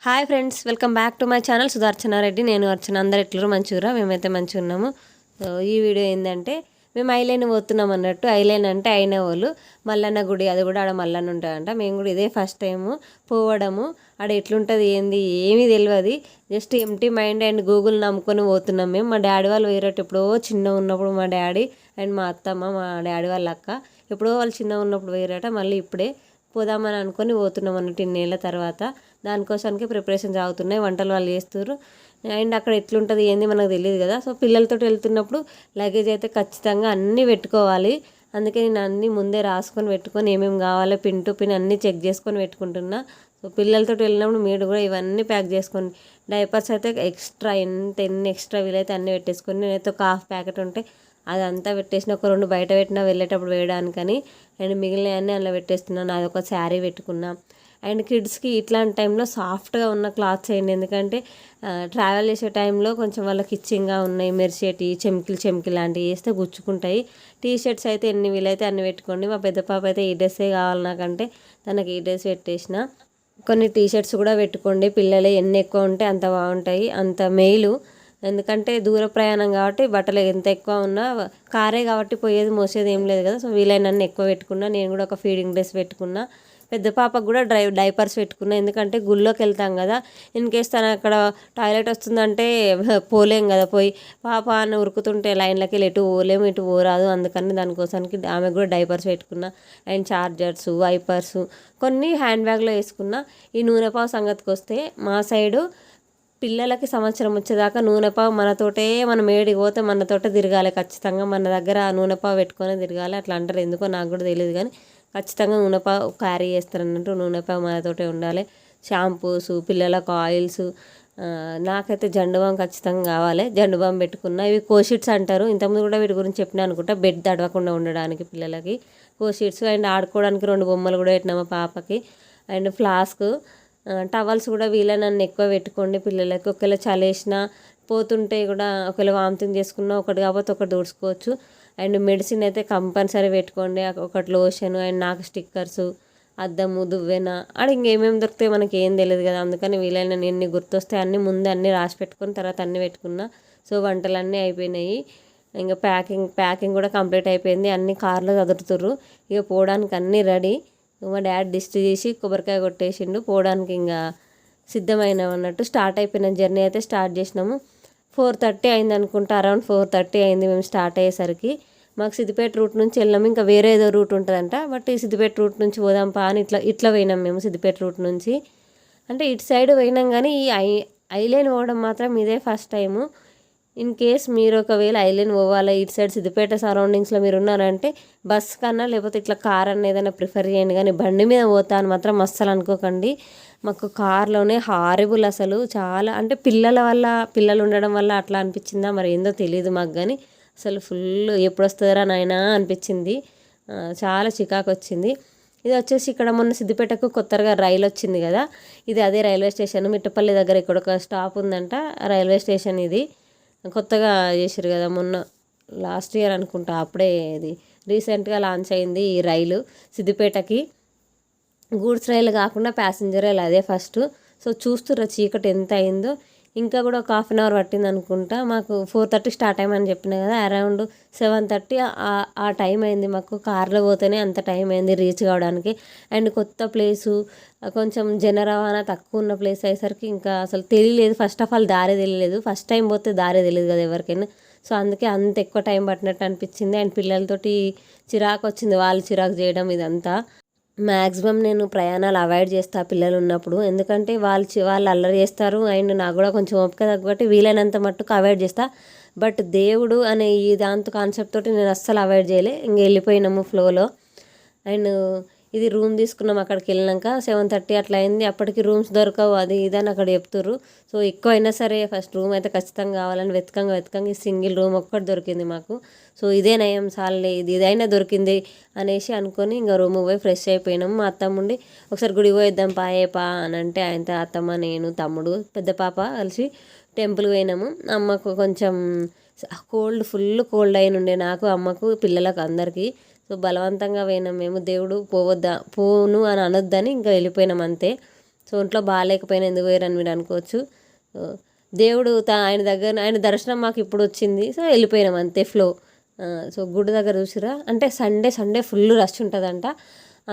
Hi friends, welcome back to my channel Sudharchana Reddy. నేను అర్చన. అందరు ఎట్లరు మంచిగా, మేమైతే మంచిగా ఉన్నాము. సో ఈ వీడియో ఏంటంటే మేము ఐలైన్ పోతున్నాం అన్నట్టు. ఐలైన్ అంటే అయిన వాళ్ళు మల్లన్న గుడి, అది కూడా ఆడ మల్లన్న ఉంటాడంట. మేము కూడా ఇదే ఫస్ట్ టైము పోవడము. ఆడ ఎట్లుంటుంది ఏంది ఏమీ తెలియదు. Just empty mind and Google నమ్ముకొని పోతున్నాం మేము. మా డాడీ వాళ్ళు వేరేట ఎప్పుడో చిన్న ఉన్నప్పుడు మా డాడీ అండ్ మా అత్తమ్మ, మా డాడీ వాళ్ళ అక్క ఎప్పుడో వాళ్ళు చిన్న ఉన్నప్పుడు వేరేట, మళ్ళీ ఇప్పుడే పోదామని అనుకొని పోతున్నాం అన్నట్టు ఇన్నేళ్ళ తర్వాత. దానికోసానికి ప్రిపరేషన్స్ అవుతున్నాయి, వంటలు వాళ్ళు చేస్తారు. అండ్ అక్కడ ఎట్లుంటుంది ఏంది మనకు తెలియదు కదా. సో పిల్లలతో వెళ్తున్నప్పుడు లగేజ్ అయితే ఖచ్చితంగా అన్నీ పెట్టుకోవాలి. అందుకే నేను అన్నీ ముందే రాసుకొని పెట్టుకొని ఏమేమి కావాలో పిన్ టు పిన్ అన్నీ చెక్ చేసుకొని పెట్టుకుంటున్నా. సో పిల్లలతో వెళ్ళినప్పుడు మీరు కూడా ఇవన్నీ ప్యాక్ చేసుకోండి. డైపర్స్ అయితే ఎక్స్ట్రా ఎన్ని ఎక్స్ట్రా వీలైతే అన్నీ పెట్టేసుకొని, నేనైతే ఒక హాఫ్ ప్యాకెట్ ఉంటే అదంతా పెట్టేసిన, ఒక 2 బయట పెట్టినా వెళ్ళేటప్పుడు వేయడానికని. అండ్ మిగిలినవన్నీ అందులో పెట్టేస్తున్నాను. అదొక శారీ పెట్టుకున్నా. అండ్ కిడ్స్కి ఇట్లాంటి టైంలో సాఫ్ట్గా ఉన్న క్లాత్స్ వేయండి, ఎందుకంటే ట్రావెల్ చేసే టైంలో కొంచెం వాళ్ళకి ఇచ్చింగ్గా ఉన్నాయి, మెరిసేటి చెమ్కి లాంటివి వేస్తే గుచ్చుకుంటాయి. టీ షర్ట్స్ అయితే ఎన్ని వీలైతే అన్ని పెట్టుకోండి. మా పెద్ద పాప అయితే ఈ డ్రెస్సే కావాలి నాకంటే తనకి ఈ డ్రెస్ పెట్టేసిన. కొన్ని టీ షర్ట్స్ కూడా పెట్టుకోండి. పిల్లలు ఎన్ని ఎక్కువ ఉంటే అంత బాగుంటాయి, అంత మేలు. ఎందుకంటే దూర ప్రయాణం కాబట్టి బట్టలు ఎంత ఎక్కువ ఉన్నా, కారే కాబట్టి పోయేది మోసేది ఏం లేదు కదా. సో వీలైనన్ని ఎక్కువ పెట్టుకున్నా. నేను కూడా ఒక ఫీడింగ్ డ్రెస్ పెట్టుకున్నా. పెద్ద పాపకు కూడా డైపర్స్ పెట్టుకున్నా, ఎందుకంటే గుళ్ళోకి వెళ్తాం కదా. ఇన్ కేస్ తను అక్కడ టాయిలెట్ వస్తుందంటే పోలేం కదా. పోయి పాప అని ఉరుకుతుంటే లైన్లకి వెళ్ళి ఎటు పోలేము, ఇటు పోరాదు. అందుకని దానికోసానికి ఆమెకు కూడా డైపర్స్ పెట్టుకున్నా. అండ్ చార్జర్స్, వైపర్స్ కొన్ని హ్యాండ్ బ్యాగ్లో వేసుకున్నా. ఈ నూనె పావు సంగతికి వస్తే, మా సైడు పిల్లలకి సంవత్సరం వచ్చేదాకా నూనెపావు మనతోటే, మనం ఏడికి పోతే మనతోటే తిరగాలి ఖచ్చితంగా. మన దగ్గర నూనెపావు పెట్టుకొని తిరగాలి. అట్లా అంటారు, ఎందుకో నాకు కూడా తెలియదు, కానీ ఖచ్చితంగా నూనెపావు క్యారీ చేస్తారన్నట్టు. నూనెపావు మనతోటే ఉండాలి. షాంపూస్, పిల్లలకు ఆయిల్స్, నాకైతే జండుబాం ఖచ్చితంగా కావాలి. జండుబాం పెట్టుకున్నా. ఇవి కోషీట్స్ అంటారు, ఇంతకుముందు కూడా వీటి గురించి చెప్పినా అనుకుంటా. బెడ్ తడవకుండా ఉండడానికి పిల్లలకి కోషీట్స్. అండ్ ఆడుకోవడానికి 2 బొమ్మలు కూడా పెట్టినా మా పాపకి. అండ్ ఫ్లాస్క్, టవల్స్ కూడా వీలైనన్ని ఎక్కువ పెట్టుకోండి పిల్లలకి. ఒకవేళ చలేసినా పోతుంటే కూడా, ఒకవేళ వామిటింగ్ చేసుకున్నా ఒకటి కాకపోతే ఒకటి దూడ్చుకోవచ్చు. అండ్ మెడిసిన్ అయితే కంపల్సరీ పెట్టుకోండి. ఒకటి లోషన్, అండ్ నాకు స్టిక్కర్స్, అద్దము, దువ్వెన, ఆడ ఇంకేమేమి దొరుకుతాయి మనకి ఏం తెలియదు కదా. అందుకని వీలైన ఎన్ని గుర్తొస్తాయి అన్నీ ముందే అన్నీ రాసి పెట్టుకొని తర్వాత అన్నీ పెట్టుకున్నా. సో వంటలన్నీ అయిపోయినాయి. ఇంకా ప్యాకింగ్ కూడా కంప్లీట్ అయిపోయింది. అన్ని కార్లో చదువుతుర్రు. ఇక పోవడానికి అన్నీ రెడీ. మా డాడీ దిష్టి తీసి కొబ్బరికాయ కొట్టేసిండు. పోవడానికి ఇంకా సిద్ధమైన అన్నట్టు. స్టార్ట్ అయిపోయిన జర్నీ అయితే స్టార్ట్ చేసినాము. 4:30 అయింది అనుకుంటా, అరౌండ్ 4:30 అయింది మేము స్టార్ట్ అయ్యేసరికి. మాకు సిద్దిపేట రూట్ నుంచి వెళ్ళాము. ఇంకా వేరే ఏదో రూట్ ఉంటుందంట, బట్ ఈ సిద్దిపేట రూట్ నుంచి పోదాంపా అని ఇట్లా పోయినాం మేము. సిద్దిపేట రూట్ నుంచి అంటే ఇటు సైడ్ పోయినాం, కానీ ఈ ఐలైన్ పోవడం మాత్రం ఇదే ఫస్ట్ టైము. ఇన్ కేస్ మీరు ఒకవేళ ఐలైన్ పోవాలి, ఇటు సైడ్ సిద్దిపేట సరౌండింగ్స్లో మీరు ఉన్నారంటే బస్ కన్నా లేకపోతే ఇట్లా కార్ అన్న ఏదైనా ప్రిఫర్ చేయండి. కానీ బండి మీద పోతా అని మాత్రం అస్సలు అనుకోకండి. మాకు కార్లోనే హారబుల్ అసలు. చాలా అంటే పిల్లలు ఉండడం వల్ల అట్లా అనిపించిందా మరి ఏందో తెలియదు మాకు, కానీ అసలు ఫుల్ ఎప్పుడు వస్తుందిరా నాయనా అనిపించింది. చాలా చికాకు వచ్చింది. ఇది వచ్చేసి ఇక్కడ మొన్న సిద్దిపేటకు కొత్తగా రైలు వచ్చింది కదా, ఇది అదే రైల్వే స్టేషన్. మిట్టపల్లి దగ్గర ఇక్కడ ఒక స్టాప్ ఉందంట, రైల్వే స్టేషన్ ఇది. కొత్తగా చేసారు కదా, మొన్న లాస్ట్ ఇయర్ అనుకుంటా, అప్పుడే ఇది రీసెంట్గా లాంచ్ అయింది ఈ రైలు సిద్దిపేటకి. గూడ్స్ రైలు కాకుండా ప్యాసింజర్ రైలు అదే ఫస్ట్. సో చూస్తుర్రా చీకటి ఎంత అయిందో. ఇంకా కూడా ఒక 1/2 అవర్ పట్టింది అనుకుంటా. మాకు 4:30 స్టార్ట్ అయ్యమని చెప్పిన కదా, అరౌండ్ 7:30 ఆ టైం అయింది మాకు. కార్లో పోతేనే అంత టైం అయింది రీచ్ కావడానికి. అండ్ కొత్త ప్లేసు, కొంచెం జన రవాణా తక్కువ ఉన్న ప్లేస్ అయ్యేసరికి ఇంకా అసలు తెలియలేదు. ఫస్ట్ ఆఫ్ ఆల్ దారి తెలియలేదు. ఫస్ట్ టైం పోతే దారి తెలియదు కదా ఎవరికైనా. సో అందుకే అంత ఎక్కువ టైం పట్టినట్టు అనిపించింది. అండ్ పిల్లలతోటి చిరాకు వచ్చింది, వాళ్ళు చిరాకు చేయడం ఇదంతా. మ్యాక్సిమం నేను ప్రయాణాలు అవాయిడ్ చేస్తా పిల్లలు ఉన్నప్పుడు, ఎందుకంటే వాళ్ళు అల్లరి చేస్తారు. అండ్ నాకు కూడా కొంచెం ఓపిక తగ్గబట్టి వీలైనంత మట్టుకు అవాయిడ్ చేస్తా. బట్ దేవుడు అనే ఈ దాంతో కాన్సెప్ట్ తోటి నేను అస్సలు అవాయిడ్ చేయలే. ఇంక వెళ్ళిపోయినాము ఫ్లోలో. అండ్ ఇది రూమ్ తీసుకున్నాం. అక్కడికి వెళ్ళినాక 7:30 అట్లా అయింది. అప్పటికి రూమ్స్ దొరకవు, అది ఇదని అక్కడ చెప్తుర్రు. సో ఎక్కువ అయినా సరే ఫస్ట్ రూమ్ అయితే ఖచ్చితంగా కావాలని వెతకంగా ఈ సింగిల్ రూమ్ ఒక్కటి దొరికింది మాకు. సో ఇదే నయం సార్లే, ఇదైనా దొరికింది అనేసి అనుకొని ఇంకా రూమ్ పోయి ఫ్రెష్ అయిపోయినాము. మా అత్తమ్మ ఉండి ఒకసారి గుడి పోయిద్దాం పాయేపా అని అంటే, ఆయనతో అత్తమ్మ, నేను, తమ్ముడు, పెద్ద పాప కలిసి టెంపుల్కి పోయినాము. అమ్మకు కొంచెం ఫుల్ కోల్డ్ అయిన ఉండే, నాకు, అమ్మకు, పిల్లలకు అందరికీ. సో బలవంతంగా పోయినాం మేము. దేవుడు పోను అని అనొద్దని ఇంకా వెళ్ళిపోయినాం అంతే. సో ఒంట్లో బాగాలేకపోయినా ఎందుకు పోయారని మీరు అనుకోవచ్చు. దేవుడు ఆయన దర్శనం మాకు ఇప్పుడు వచ్చింది. సో వెళ్ళిపోయినాం అంతే ఫ్లో. సో గుడి దగ్గర చూసిరా అంటే సండే ఫుల్ రష్ ఉంటుందంట.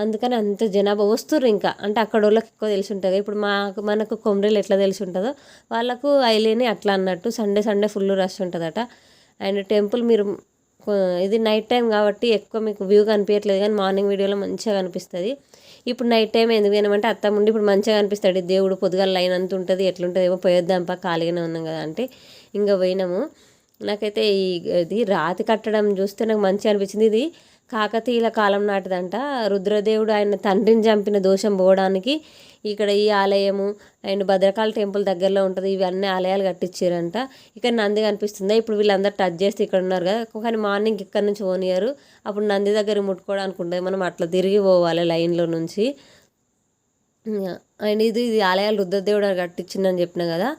అందుకని అంత జనాభా వస్తుర్రు. ఇంకా అంటే అక్కడ వాళ్ళకి ఎక్కువ తెలిసి ఉంటుంది. ఇప్పుడు మనకు కొమరేలు ఎట్లా తెలిసి ఉంటుందో వాళ్ళకు ఐలేని అట్లా అన్నట్టు సండే ఫుల్ రష్ ఉంటుందట. అండ్ టెంపుల్ మీరు ఇది నైట్ టైం కాబట్టి ఎక్కువ మీకు వ్యూ కనిపించట్లేదు, కానీ మార్నింగ్ వీడియోలో మంచిగా కనిపిస్తుంది. ఇప్పుడు నైట్ టైం ఎందుకు పోయినామంటే అత్తమ్ముండి ఇప్పుడు మంచిగా కనిపిస్తాడు దేవుడు. పొద్దుగాల లైన్ అంత ఉంటుంది, ఎట్లుంటుంది ఏమో పోయొద్దాంపా ఖాళీగానే ఉన్నాం కదా అంటే ఇంకా పోయినాము. నాకైతే ఇది రాతి కట్టడం చూస్తే నాకు మంచిగా అనిపించింది. ఇది కాకతీయుల కాలం నాటిదంట. రుద్రదేవుడు ఆయన తండ్రిని చంపిన దోషం పోవడానికి ఇక్కడ ఈ ఆలయము అండ్ భద్రకాళి టెంపుల్ దగ్గరలో ఉంటుంది. ఇవన్నీ ఆలయాలు కట్టించారంట. ఇక్కడ నంది కనిపిస్తుందా, ఇప్పుడు వీళ్ళందరూ టచ్ చేస్తే ఇక్కడ ఉన్నారు కదా, కానీ మార్నింగ్ ఇక్కడ నుంచి పోనీయరు. అప్పుడు నంది దగ్గర ముట్టుకోవడానికి ఉంటుంది, మనం అట్లా తిరిగి పోవాలి లైన్లో నుంచి. అండ్ ఇది ఆలయాలు రుద్రదేవుడు కట్టించిందని చెప్పిన కదా,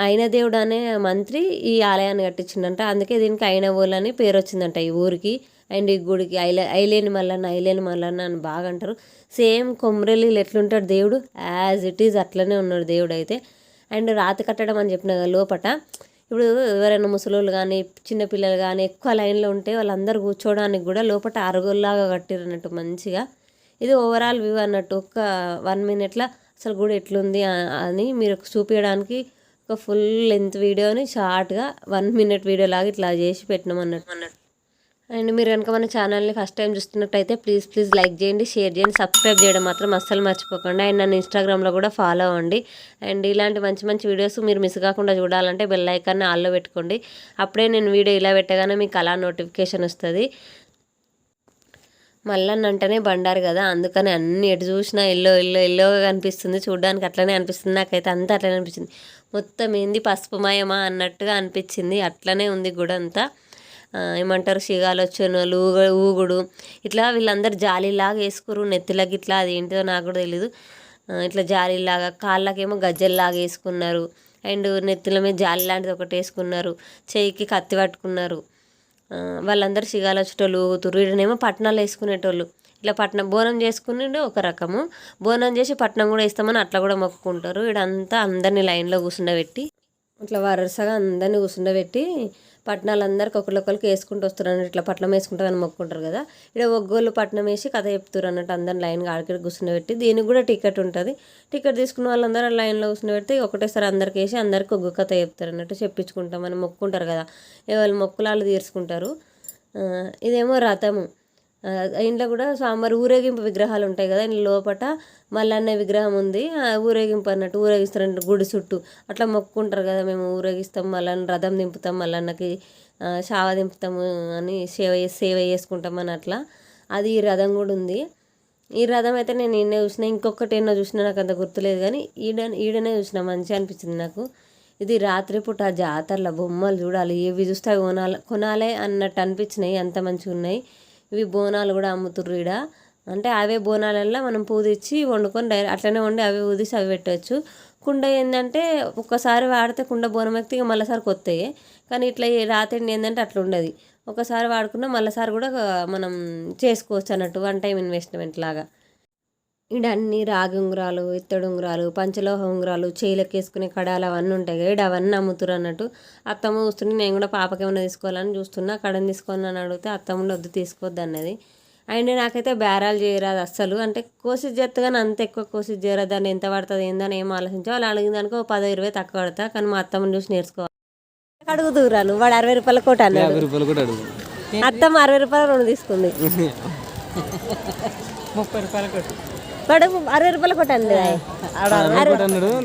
అయిన దేవుడు అనే మంత్రి ఈ ఆలయాన్ని కట్టించిందంట. అందుకే దీనికి అయినవోలు అని పేరు వచ్చిందంట ఈ ఊరికి. అండ్ ఈ గుడికి ఐలేని మల్లన్న అని బాగా అంటారు. సేమ్ కొమరెల్లిలు ఎట్లుంటాడు దేవుడు యాజ్ ఇట్ ఈజ్ అట్లనే ఉన్నాడు దేవుడు అయితే. అండ్ రాతి కట్టడం అని చెప్పిన కదా లోపట, ఇప్పుడు ఎవరైనా ముసలోళ్ళు కానీ చిన్నపిల్లలు కానీ ఎక్కువ లైన్లో ఉంటే వాళ్ళందరూ కూర్చోవడానికి కూడా లోపల అరుగుల్లాగా కట్టిరు అన్నట్టు మంచిగా. ఇది ఓవరాల్ వ్యూ అన్నట్టు. ఒక 1 minute అసలు గుడి ఎట్లుంది అని మీరు చూపించడానికి ఒక ఫుల్ లెంత్ వీడియోని షార్ట్గా 1 minute వీడియో లాగా ఇట్లా చేసి పెట్టినాం అన్నట్టు. అండ్ మీరు కనుక మన ఛానల్ని ఫస్ట్ టైం చూస్తున్నట్టయితే ప్లీజ్ లైక్ చేయండి, షేర్ చేయండి, సబ్స్క్రైబ్ చేయడం మాత్రం అస్సలు మర్చిపోకండి. అండ్ నన్ను ఇన్స్టాగ్రామ్లో కూడా ఫాలో అవ్వండి. అండ్ ఇలాంటి మంచి వీడియోస్ మీరు మిస్ కాకుండా చూడాలంటే బెల్ ఐకాన్ని ఆల్లో పెట్టుకోండి. అప్పుడే నేను వీడియో ఇలా పెట్టగానే మీకు అలా నోటిఫికేషన్ వస్తుంది. మల్లన్న అంటేనే బండారు కదా, అందుకని అన్ని ఎటు చూసినా ఎల్లోగా కనిపిస్తుంది. చూడడానికి అట్లనే అనిపిస్తుంది. నాకైతే అంతా అట్లనే అనిపించింది. మొత్తం ఏంది పసుపుమయమా అన్నట్టుగా అనిపించింది. అట్లనే ఉంది గుడి అంతా. ఏమంటారు సిగాలొచ్చనలు ఊగుడు ఇట్లా వీళ్ళందరూ జాలీలాగా వేసుకురు నెత్తిలకి. ఇట్లా అది ఏంటిదో నాకు కూడా తెలీదు. ఇట్లా జాలీలాగా కాళ్ళకేమో గజ్జల్లాగా వేసుకున్నారు. అండ్ నెత్తిల మీద జాలి లాంటిది ఒకటి వేసుకున్నారు. చెయ్యికి కత్తి పట్టుకున్నారు. వాళ్ళందరూ సిగాలు వచ్చేటోళ్ళు ఊగుతురు. ఈడనేమో పట్నాలు వేసుకునేటోళ్ళు. ఇట్లా పట్నం బోనం చేసుకుని ఒక రకము, బోనం చేసి పట్నం కూడా వేస్తామని అట్లా కూడా మొక్కుకుంటారు. ఈడంతా అందరినీ లైన్లో కూర్చుండబెట్టి ఇట్లా వరుసగా అందరినీ కూర్చుండబెట్టి పట్నాలు అందరికి ఒకరికి వేసుకుంటూ వస్తారు అన్నట్టు. ఇట్లా పట్నం వేసుకుంటారని మొక్కుంటారు కదా, ఇక్కడ ఒగ్గోళ్ళు పట్నం వేసి కథ చెప్తారు అన్నట్టు. అందరిని లైన్గా ఆడికి కూర్చుండబెట్టి దీనికి కూడా టికెట్ ఉంటుంది. టికెట్ తీసుకున్న వాళ్ళందరూ లైన్లో కూర్చుండబెట్టి ఒకటేసారి అందరికి వేసి అందరికి ఒగ్గు కథ చెప్తారు అన్నట్టు. చెప్పించుకుంటామని మొక్కుంటారు కదా, వాళ్ళు మొక్కులాళ్ళు తీర్చుకుంటారు. ఇదేమో రథము. ఇంట్లో కూడా స్వామివారి ఊరేగింపు విగ్రహాలు ఉంటాయి కదా, ఇంట్లో లోపల మల్లన్న విగ్రహం ఉంది. ఊరేగింపు అన్నట్టు ఊరేగిస్తారంట గుడి చుట్టూ. అట్లా మొక్కుంటారు కదా, మేము ఊరేగిస్తాం మల్లన్న, రథం దింపుతాం, మల్లన్నకి చావ దింపుతాము అని సేవ చేసుకుంటామని అట్లా. అది ఈ రథం కూడా ఉంది. ఈ రథం అయితే నేను ఈయన చూసిన, ఇంకొకటి ఎన్నో చూసినా నాకు అంత గుర్తులేదు, కానీ ఈడనే చూసిన. మంచిగా అనిపించింది నాకు. ఇది రాత్రిపూట జాతరల బొమ్మలు చూడాలి, ఏవి చూస్తే అవి కొనాలి అన్నట్టు అనిపించినాయి. అంత మంచిగా ఉన్నాయి. ఇవి బోనాలు కూడా అమ్ముతుర్రు ఈడ. అంటే అవే బోనాలల్లో మనం పూదిచ్చి వండుకొని అట్లనే వండి అవి ఊదిసి అవి పెట్టవచ్చు. కుండ ఏంటంటే ఒక్కసారి వాడితే కుండ బోనం ఎక్కితే ఇక మళ్ళీసారి కొత్తయే. కానీ ఇట్లా రాత్రి ఏంటంటే అట్లా ఉండదు. ఒకసారి వాడుకున్నా మళ్ళీసారి కూడా మనం చేసుకోవచ్చు అన్నట్టు, 1 time ఇన్వెస్ట్మెంట్ లాగా. ఈడ అన్ని రాగి ఉంగరాలు, ఇత్తడి ఉంగరాలు, పంచలోహ ఉంగరాలు, చేయిలకు వేసుకునే కడాలు అవన్నీ ఉంటాయి కదా, ఈడ అవన్నీ అమ్ముతురు అన్నట్టు. అత్తమ్మ చూస్తుంటే నేను కూడా పాపకి ఏమైనా తీసుకోవాలని చూస్తున్నా. కడని తీసుకోవాలని అడిగితే అత్తమ్మ వద్దు తీసుకోవద్దు అన్నది. అండ్ నాకైతే బేరాలు చేయరాదు అస్సలు. అంటే కోసిస్ చేస్తా కానీ అంత ఎక్కువ కోసిస్ చేయరాదు. దాన్ని ఎంత పడుతుంది ఏందని ఏం ఆలోచించా. వాళ్ళు అడిగిన దానికి 10-20 తక్కువ పడతా. కానీ మా అత్తమ్మని చూసి నేర్చుకోవాలి. అడుగుతురాను వాడు 60 రూపాయల కోట అన్నాడు. అత్తమ్మ 60 రూపాయలు 2 తీసుకుంది. 30 రూపాయల కోట వాడు 60 రూపాయల కోట అండి.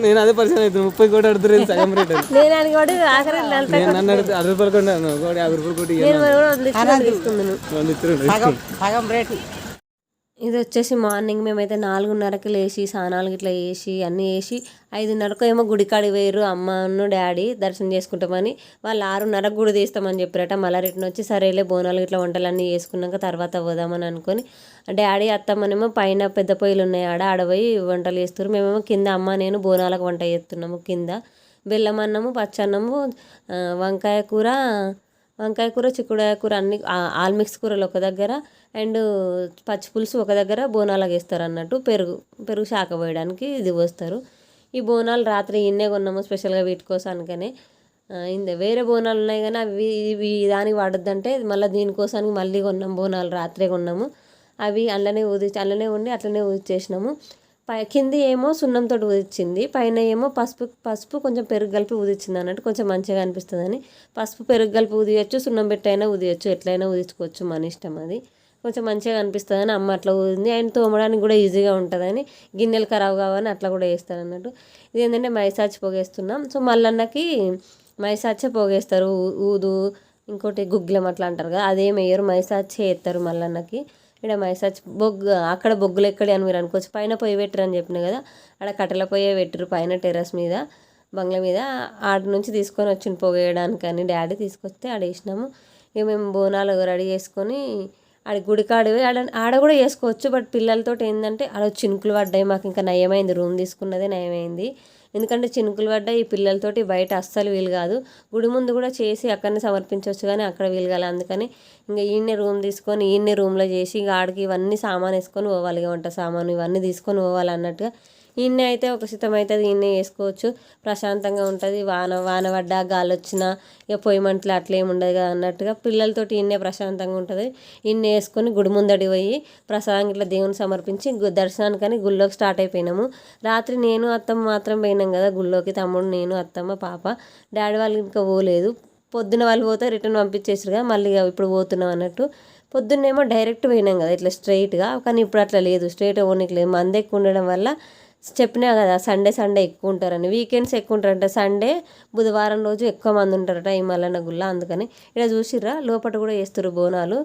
నేను అదే పరిచయం అవుతుంది. 30 కోటి అడుగుతుంది సగం రేట్. నేను అని కూడా ఆఖరి 40 రూపాయల కోటి 50 రూపాయల కోటి సగం రేటు. ఇది వచ్చేసి మార్నింగ్ మేమైతే 4:30కి లేచి స్నానాలు ఇట్లా వేసి అన్నీ వేసి 5:30కు ఏమో గుడికాడికి వేయరు అమ్మను డాడీ దర్శనం చేసుకుంటామని. వాళ్ళు 6:30కు గుడి తీస్తామని చెప్పారట. మళ్ళీ రిటర్న్ వచ్చి సరేలే బోనాలు ఇట్లా వంటలన్నీ వేసుకున్నాక తర్వాత పోదామని అనుకొని డాడీ అత్తమ్మనేమో పైన పెద్ద పొయ్యిలు ఉన్నాయి ఆడపోయి వంటలు చేస్తారు. మేమేమో కింద అమ్మ నేను బోనాలకు వంట చేస్తున్నాము. కింద బెల్లం అన్నము, పచ్చన్నము, వంకాయ కూర, వంకాయ కూర, చిక్కుడుకాయ కూర అన్ని ఆల్ మిక్స్ కూరలు ఒక దగ్గర, అండ్ పచ్చి పులుసు ఒక దగ్గర బోనాలకు వేస్తారు అన్నట్టు. పెరుగు శాఖ పోయడానికి ఇది పోస్తారు. ఈ బోనాలు రాత్రి ఇన్నే కొన్నాము స్పెషల్గా వీటి కోసానికనే. వేరే బోనాలు ఉన్నాయి కానీ అవి ఇవి దానికి వాడొద్దంటే మళ్ళీ దీనికోసానికి మళ్ళీ కొన్నాం బోనాలు, రాత్రే కొన్నాము. అవి అట్లనే ఉండి అట్లనే ఊదిచేసినాము. కింది ఏమో సున్నంతో ఊదిచ్చింది, పైన ఏమో పసుపు కొంచెం పెరుగు కలిపి ఊదిచ్చింది అన్నట్టు, కొంచెం మంచిగా అనిపిస్తుందని. పసుపు పెరుగు కలిపి ఊదియచ్చు, సున్నం పెట్టి అయినా ఊదియచ్చు, ఎట్లయినా ఊదించుకోవచ్చు, మన ఇష్టం. అది కొంచెం మంచిగా అనిపిస్తుందని అమ్మ అట్లా ఊదింది. ఆయన తోమడానికి కూడా ఈజీగా ఉంటుందని, గిన్నెలు ఖరాబ్ కావని అట్లా కూడా వేస్తారు అన్నట్టు. ఇది ఏంటంటే మైసాచి పొగేస్తున్నాం. సో మల్లన్నకి మైసాచే పోగేస్తారు. ఊదు ఇంకోటి గుగ్గిలం అట్లా అంటారు కదా, అదేం వేయరు, మైసాచే వేస్తారు మల్లన్నకి. ఇక్కడ మైసాచి అక్కడ బొగ్గులు ఎక్కడే అని మీరు అనుకోవచ్చు. పైన పొయ్యి పెట్టరు అని చెప్పిన కదా, అక్కడ కట్టెల పొయ్యే పెట్టరు పైన టెర్రస్ మీద, బంగ్లా మీద. ఆడ నుంచి తీసుకొని వచ్చింది పొగేయడానికని డాడీ తీసుకొస్తే ఆడ వేసినాము. ఇక మేము బోనాలు రెడీ చేసుకొని గుడి కాడివి ఆడ కూడా చేసుకోవచ్చు. బట్ పిల్లలతోటి ఏంటంటే ఆడ చినుకులు పడ్డాయి, మాకు ఇంకా నయమైంది, రూమ్ తీసుకున్నదే నయమైంది. ఎందుకంటే చినుకులు పడ్డాయి, ఈ పిల్లలతోటి బయట అస్సలు వీలు కాదు. గుడి ముందు కూడా చేసి అక్కడనే సమర్పించవచ్చు కానీ అక్కడ వీలు కాదు. అందుకని ఇంకా ఈయన్నే రూమ్ తీసుకొని ఈయన్నే రూమ్లో చేసి ఇక ఆడికి ఇవన్నీ సామాన్ వేసుకొని పోవాలి, వంట సామాను ఇవన్నీ తీసుకొని పోవాలి అన్నట్టుగా. ఈయన్నే అయితే ఒక శితం అవుతుంది, ఈయన్నే వేసుకోవచ్చు, ప్రశాంతంగా ఉంటుంది. వాన పడ్డా గాలి వచ్చినా ఇక పొయ్యి మంటలు అట్లా ఏమి ఉండదు కదా అన్నట్టుగా పిల్లలతోటి ఈయన్నే ప్రశాంతంగా ఉంటుంది. ఈయన్నే వేసుకొని గుడి ముందడి పోయి ప్రసాదం ఇట్లా దేవుని సమర్పించి దర్శనానికని గుళ్ళోకి స్టార్ట్ అయిపోయినాము. రాత్రి నేను అత్తమ్మ మాత్రం పోయినాం కదా గుళ్ళోకి, తమ్ముడు నేను అత్తమ్మ పాప. డాడీ వాళ్ళు ఇంకా పోలేదు. పొద్దున వాళ్ళు పోతే రిటర్న్ పంపించేసారు కదా, మళ్ళీ ఇప్పుడు పోతున్నాం అన్నట్టు. పొద్దున్నేమో డైరెక్ట్ పోయినాం కదా ఇట్లా స్ట్రైట్గా, కానీ ఇప్పుడు అట్లా లేదు, స్ట్రైట్గా పోనీకి లేదు. మంది ఎక్కువ ఉండడం వల్ల చెప్పినా కదా సండే ఎక్కువ ఉంటారని, వీకెండ్స్ ఎక్కువ ఉంటారంట. సండే బుధవారం రోజు ఎక్కువ మంది ఉంటారట ఈ మల్లన్న గుళ్ళ. అందుకని ఇక్కడ చూసిర్రా లోపల కూడా వేస్తారు బోనాలు.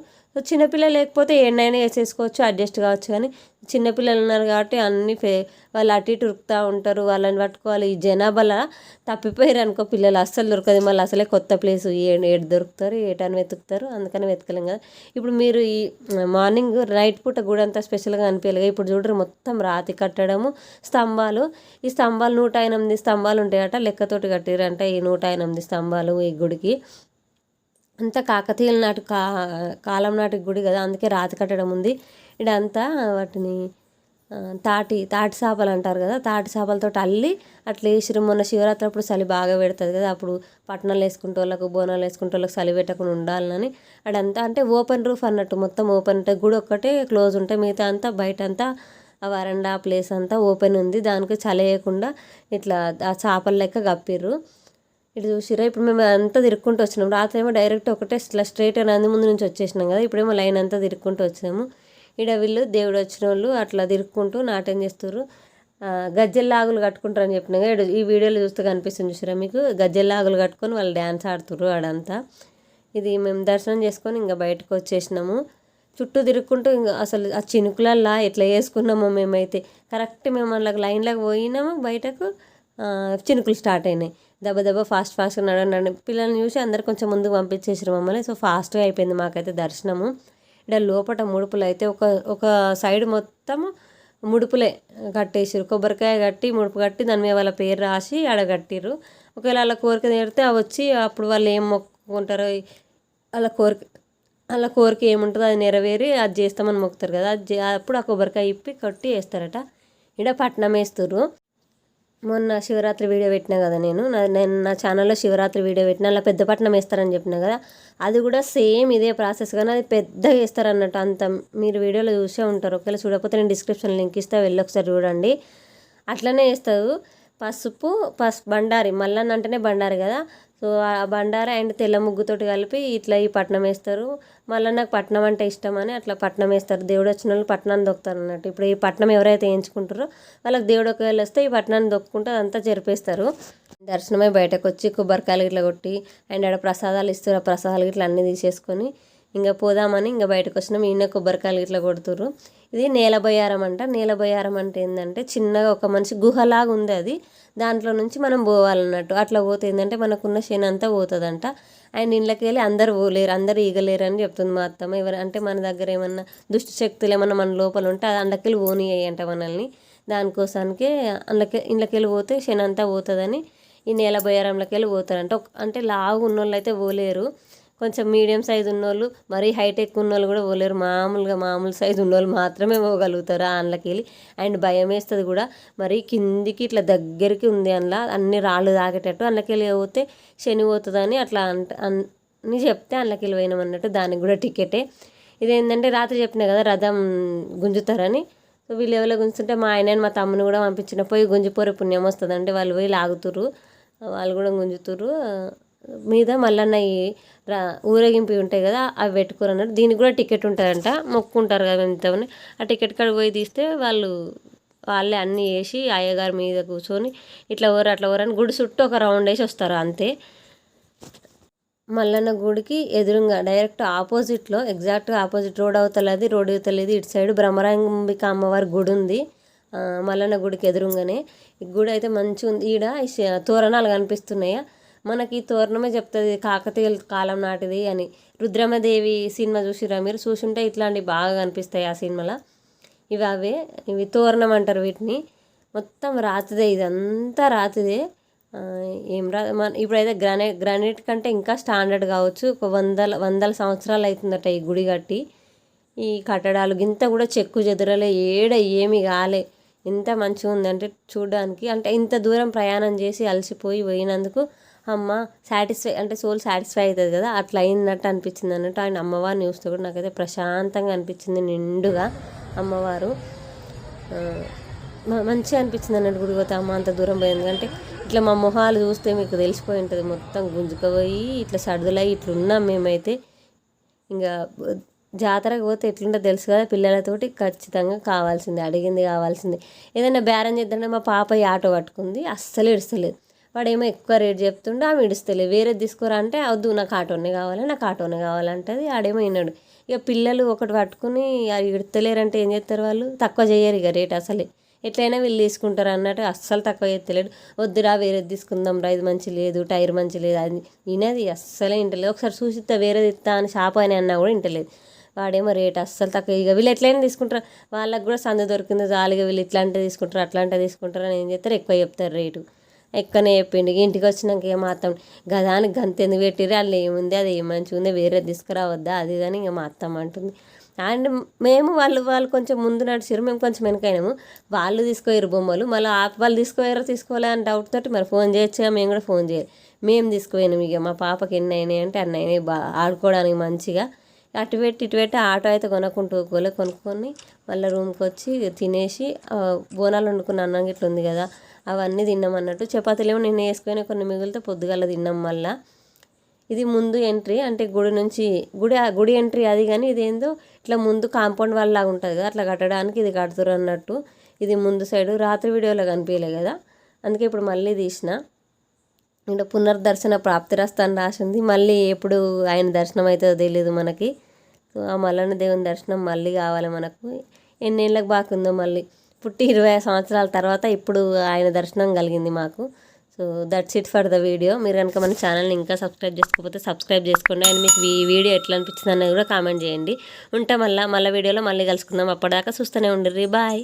చిన్నపిల్లలు లేకపోతే ఎన్నైనా వేసేసుకోవచ్చు, అడ్జస్ట్ కావచ్చు. కానీ చిన్నపిల్లలు ఉన్నారు కాబట్టి అన్ని వాళ్ళు అటు ఇటు ఉరుకుతూ ఉంటారు, వాళ్ళని పట్టుకోవాలి. ఈ జనాభాలో తప్పిపోయారు అనుకో పిల్లలు అస్సలు దొరకదు. మళ్ళీ అసలే కొత్త ప్లేసు, ఏడు దొరుకుతారు, ఏటాన్ని వెతుకుతారు, అందుకని వెతకలేం కదా. ఇప్పుడు మీరు ఈ మార్నింగ్ నైట్ పూట గుడి అంతా స్పెషల్గా అనిపించలేదు. ఇప్పుడు చూడరు మొత్తం రాతి కట్టడము, స్తంభాలు. ఈ స్తంభాలు 108 స్తంభాలు ఉంటాయట, లెక్కతోటి కట్టిరంట ఈ 108 స్తంభాలు ఈ గుడికి. అంతా కాకతీయుల నాటి కాలం నాటి గుడి కదా, అందుకే రాతి కట్టడం ఉంది. ఇదంతా వాటిని తాటి చేపలు అంటారు కదా, తాటి చేపలతో అల్లి అట్లా వేసిరు. మొన్న శివరాత్రి అప్పుడు చలి బాగా పెడుతుంది కదా, అప్పుడు పట్టణాలు వేసుకుంటే వాళ్ళకు బోనాలు వేసుకుంటే వాళ్ళకి చలి పెట్టకుండా ఉండాలని అడంతా అంటే ఓపెన్ రూఫ్ అన్నట్టు, మొత్తం ఓపెన్ ఉంటుంది. గుడి ఒక్కటే క్లోజ్ ఉంటాయి, మిగతా అంతా బయట అంతా ఆ వరండా ప్లేస్ అంతా ఓపెన్ ఉంది. దానికి చలి వేయకుండా ఇట్లా ఆ చేపల లెక్క కప్పిర్రు. ఇటు చూసిరా, ఇప్పుడు మేము అంతా తిరుక్కుంటూ వచ్చినాం. రాత్రి ఏమో డైరెక్ట్ ఒకటే ఇట్లా స్ట్రైట్ నంది ముందు నుంచి వచ్చేసినాం కదా, ఇప్పుడేమో లైన్ అంతా తిరుక్కుంటూ వచ్చినాము. ఈడ వీళ్ళు దేవుడు వచ్చిన వాళ్ళు అట్లా తిరుక్కుంటూ నాట్యం చేస్తారు. గజ్జెల్లాగులు కట్టుకుంటారని చెప్పిన కదా, ఈ వీడియోలో చూస్తే కనిపిస్తుంది చూసిరా మీకు, గజ్జెల్లాగులు కట్టుకొని వాళ్ళు డ్యాన్స్ ఆడుతుర్రు ఆడంతా. ఇది మేము దర్శనం చేసుకొని ఇంకా బయటకు వచ్చేసినాము. చుట్టూ తిరుక్కుంటూ ఇంకా అసలు ఆ చినుకులల్లా ఎట్లా వేసుకున్నామో మేమైతే. కరెక్ట్ మేము వాళ్ళకి లైన్లోకి పోయినాము, బయటకు చినుకులు స్టార్ట్ అయినాయి. దెబ్బ ఫాస్ట్గా నడండి. పిల్లల్ని చూసి అందరు కొంచెం ముందుకు పంపించేసారు మమ్మల్ని. సో ఫాస్ట్గా అయిపోయింది మాకైతే దర్శనము. ఇక్కడ లోపల ముడుపులు అయితే ఒక సైడ్ మొత్తము ముడుపులే కట్టేసారు, కొబ్బరికాయ కట్టి ముడుపు కట్టి దాని మీద వాళ్ళ పేరు రాసి ఆడ కట్టిర్రు. ఒకవేళ వాళ్ళ కోరిక తీరితే అవి వచ్చి అప్పుడు వాళ్ళు ఏం మొక్కుకుంటారో, వాళ్ళ కోరిక ఏముంటుందో అది నెరవేరి అది చేస్తామని మొక్కుతారు కదా, అప్పుడు ఆ కొబ్బరికాయ ఇప్పి కట్టి వేస్తారట. ఇక్కడ పట్నం వేస్తారు. మొన్న శివరాత్రి వీడియో పెట్టినా కదా నేను నా ఛానల్లో శివరాత్రి వీడియో పెట్టిన, అలా పెద్ద పట్నం వేస్తారని చెప్పిన కదా, అది కూడా సేమ్ ఇదే ప్రాసెస్ కానీ అది పెద్దగా వేస్తారు అన్నట్టు. అంత మీరు వీడియోలో చూసే ఉంటారు, ఒకవేళ చూడకపోతే నేను డిస్క్రిప్షన్ లింక్ ఇస్తే వెళ్ళి ఒకసారి చూడండి. అట్లనే వేస్తారు. పసుపు బండారి, మల్లన్న అంటేనే బండారి కదా, సో ఆ బండారి అండ్ తెల్ల ముగ్గుతోటి కలిపి ఇట్లా ఈ పట్నం వేస్తారు. మళ్ళీ నాకు పట్నం అంటే ఇష్టం అని అట్లా పట్నం వేస్తారు. దేవుడు వచ్చిన వాళ్ళు పట్నాన్ని దొక్కుతారు అన్నట్టు. ఇప్పుడు ఈ పట్నం ఎవరైతే వేయించుకుంటారో వాళ్ళకి దేవుడు ఒకవేళ వస్తే ఈ పట్నాన్ని దొక్కుంటే అదంతా జరిపేస్తారు. దర్శనమై బయటకు వచ్చి కొబ్బరికాయలు ఇట్లా కొట్టి అండ్ ఆడ ప్రసాదాలు ఇస్తారు, ఆ ప్రసాదాలు ఇట్లా అన్నీ తీసేసుకొని ఇంకా పోదామని ఇంకా బయటకు వచ్చినాం. ఈయన కొబ్బరికాయలు ఇట్లా కొడుతుర్రు. ఇది నేల బొయ్యారం అంట. నేల బొయ్యారం అంటే ఏంటంటే చిన్నగా ఒక మనిషి గుహలాగా ఉంది, అది దాంట్లో నుంచి మనం పోవాలన్నట్టు. అట్లా పోతే ఏంటంటే మనకున్న శని అంతా పోతుందంట. అండ్ ఇంట్లోకి వెళ్ళి అందరు పోలేరు, అందరు ఈగలేరు అని చెప్తుంది మా అత్తమ్మ. అంటే మన దగ్గర ఏమన్నా దుష్ట శక్తులు ఏమన్నా మన లోపల ఉంటే అది అందులోకి పోనీయాయి అంట మనల్ని. దానికోసానికే ఇంట్లోకి వెళ్ళి పోతే శని అంతా పోతుందని ఈ నేల బొయ్యారంలోకి వెళ్ళి పోతారంట. అంటే లావు ఉన్నోళ్ళు అయితే పోలేరు, కొంచెం మీడియం సైజు ఉన్నోళ్ళు మరీ హైటెక్ ఉన్నోళ్ళు కూడా పోలేరు. మామూలు సైజు ఉన్నోళ్ళు మాత్రమే పోగలుగుతారు అందులోకి వెళ్ళి. అండ్ భయం వేస్తుంది కూడా, మరి కిందికి ఇట్లా దగ్గరికి ఉంది అందులో అన్ని రాళ్ళు తాగేటట్టు, అందులోకి వెళ్ళి పోతే శని పోతుందని అట్లా అని చెప్తే అందులోకి వెళ్ళి పోయినాం అన్నట్టు. దానికి కూడా టికెటే. ఇదేంటంటే రాత్రి చెప్పినా కదా రథం గుంజుతారని. సో వీళ్ళు ఎవరో గుంజుతుంటే మా ఆయన మా తమ్ముని కూడా పంపించిన, పోయి గుంజిపోరే పుణ్యం వస్తుంది అంటే వాళ్ళు పోయి లాగుతుర్రు, వాళ్ళు కూడా గుంజుతుర్రు. మీద మళ్ళీ ఊరేగింపు ఉంటాయి కదా అవి పెట్టుకోరు అన్నట్టు. దీనికి కూడా టికెట్ ఉంటుందంట, మొక్కుంటారు కదా ఎంతమని. ఆ టికెట్ కాడ పోయి తీస్తే వాళ్ళే అన్నీ వేసి అయ్యగారి మీద కూర్చొని ఇట్లా అట్లా అని గుడి చుట్టూ ఒక రౌండ్ వేసి వస్తారు అంతే. మల్లన్న గుడికి ఎదురుగా డైరెక్ట్ ఆపోజిట్లో, ఎగ్జాక్ట్గా ఆపోజిట్ రోడ్ అవతలది, రోడ్ అవతలేదు ఇటు సైడ్ బ్రహ్మరాంబిక అమ్మవారి గుడి ఉంది మల్లన్న గుడికి ఎదురుగానే. ఈ గుడి అయితే మంచిగా ఉంది. ఈడ తోరణాలు కనిపిస్తున్నాయా మనకి, ఈ తోరణమే చెప్తుంది కాకతీయ కాలం నాటిది అని. రుద్రమదేవి సినిమా చూసిరా మీరు? చూసుంటే ఇట్లాంటివి బాగా కనిపిస్తాయి ఆ సినిమాలో. ఇవి తోరణం అంటారు వీటిని. మొత్తం రాతిదే, ఇదంతా రాతిదే. ఇప్పుడైతే గ్రానైట్ కంటే ఇంకా స్టాండర్డ్ కావచ్చు. ఒక వందల సంవత్సరాలు అవుతుందట ఈ గుడి కట్టి. ఈ కట్టడాలు గింత కూడా చెక్కు చెదరలే, ఏమీ కాలే. ఎంత మంచిగా ఉందంటే చూడడానికి. అంటే ఇంత దూరం ప్రయాణం చేసి అలసిపోయి పోయినందుకు అమ్మ సాటిస్ఫై, అంటే సోల్ సాటిస్ఫై అవుతుంది కదా, అట్లా అయినట్టు అనిపించింది అన్నట్టు. ఆయన అమ్మవారిని చూస్తే కూడా నాకైతే ప్రశాంతంగా అనిపించింది, నిండుగా అమ్మవారు మంచిగా అనిపించింది అన్నట్టు. గుడి పోతే అమ్మ అంత దూరం పోయింది అంటే ఇట్లా మా మొహాలు చూస్తే మీకు తెలిసిపోయి ఉంటుంది, మొత్తం గుంజుకుపోయి ఇట్లా సర్దులై ఇట్లున్నాం మేమైతే. ఇంకా జాతరకు పోతే ఎట్లుంటో తెలుసు కదా, పిల్లలతోటి ఖచ్చితంగా కావాల్సిందే, అడిగింది కావాల్సిందే. ఏదైనా బేరం చేద్దామంటే మా పాప ఈ ఆటో పట్టుకుంది, అస్సలు ఇడుస్తలేదు. వాడేమో ఎక్కువ రేట్ చెప్తుండే, ఆమె ఇడుస్తలేదు. వేరేది తీసుకోరా అంటే వద్దు నాకు ఆటోనే కావాలంటది. ఆడేమో విన్నాడు. ఇక పిల్లలు ఒకటి పట్టుకుని అది ఇడతలేరంటే ఏం చేస్తారు వాళ్ళు, తక్కువ చేయరు ఇక రేట్ అసలే. ఎట్లయినా వీళ్ళు తీసుకుంటారు అన్నట్టు అస్సలు తక్కువ చేస్తలేడు. వద్దురా వేరేది తీసుకుందాం రా, ఇది మంచి లేదు, టైర్ మంచి లేదు, అది వినది అస్సలే వింటలేదు. ఒకసారి చూసిస్తా వేరేది ఇస్తా అని షాప్ అని అన్నా కూడా వింటలేదు. వాడేమో రేట్ అస్సలు తక్కువ. ఇక వీళ్ళు ఎట్లయినా తీసుకుంటారు, వాళ్ళకి కూడా సందు దొరికింది జాలిగా, వీళ్ళు ఇట్లాంటివి తీసుకుంటారు అట్లాంటివి తీసుకుంటారు అని ఏం చేస్తారు, ఎక్కువ చెప్తారు రేటు. ఎక్కువనే చెప్పిండు. ఇంటికి వచ్చినాక ఏం మాత్రం గదానికి గంత ఎందుకు పెట్టిరే, వాళ్ళు ఏముంది అది ఏం మంచిగా ఉంది, వేరేది తీసుకురావద్దా అది కానీ ఇక మా అత్తమ్మ అంటుంది. అండ్ మేము వాళ్ళు కొంచెం ముందు నడిచారు, మేము కొంచెం వెనకైనాము. వాళ్ళు తీసుకోయారు బొమ్మలు, మళ్ళీ వాళ్ళు తీసుకోలే అని డౌట్ తోటి మరి ఫోన్ చేయొచ్చుగా, మేము కూడా ఫోన్ చేయాలి. మేము తీసుకుపోయినాం. ఇక మా పాపకి ఎన్ని అయినాయి అంటే అన్ని అయినాయి, ఆడుకోవడానికి మంచిగా. అటు పెట్టి ఆటో అయితే కొనుక్కొని మళ్ళీ రూమ్కి వచ్చి తినేసి బోనాలు వండుకున్న అన్నం ఇట్లా ఉంది కదా అవన్నీ తిన్నాం అన్నట్టు. చపాతీలు ఏమో నిన్న వేసుకొని కొన్ని మిగిలితే పొద్దుగాల తిన్నాం. మళ్ళీ ఇది ముందు ఎంట్రీ, అంటే గుడి నుంచి గుడి ఎంట్రీ అది. కానీ ఇదేందో ఇట్లా ముందు కాంపౌండ్ వాళ్ళ లాగా ఉంటుంది కదా, అట్లా కట్టడానికి ఇది కడుతురు అన్నట్టు. ఇది ముందు సైడు రాత్రి వీడియోలో కనిపించలే కదా, అందుకే ఇప్పుడు మళ్ళీ తీసిన. ఇంకా పునర్దర్శన ప్రాప్తిరస్తా అని రాసింది. మళ్ళీ ఎప్పుడు ఆయన దర్శనం అవుతుందో తెలియదు మనకి. సో ఆ మల్లన్న దేవుని దర్శనం మళ్ళీ కావాలి మనకు. ఎన్నేళ్ళకి బాగుందో మళ్ళీ పుట్టి 20 సంవత్సరాల తర్వాత ఇప్పుడు ఆయన దర్శనం కలిగింది మాకు. So that's it for the video. మీరు కనుక మన ఛానల్ని ఇంకా సబ్స్క్రైబ్ చేసుకోకపోతే సబ్స్క్రైబ్ చేసుకోండి. అండ్ మీకు ఈ వీడియో ఎట్లా అనిపించింది అనేది కూడా కామెంట్ చేయండి. మళ్ళీ వీడియోలో మళ్ళీ కలుసుకుందాం. అప్పటిదాకా చూస్తూనే ఉండండి. బాయ్.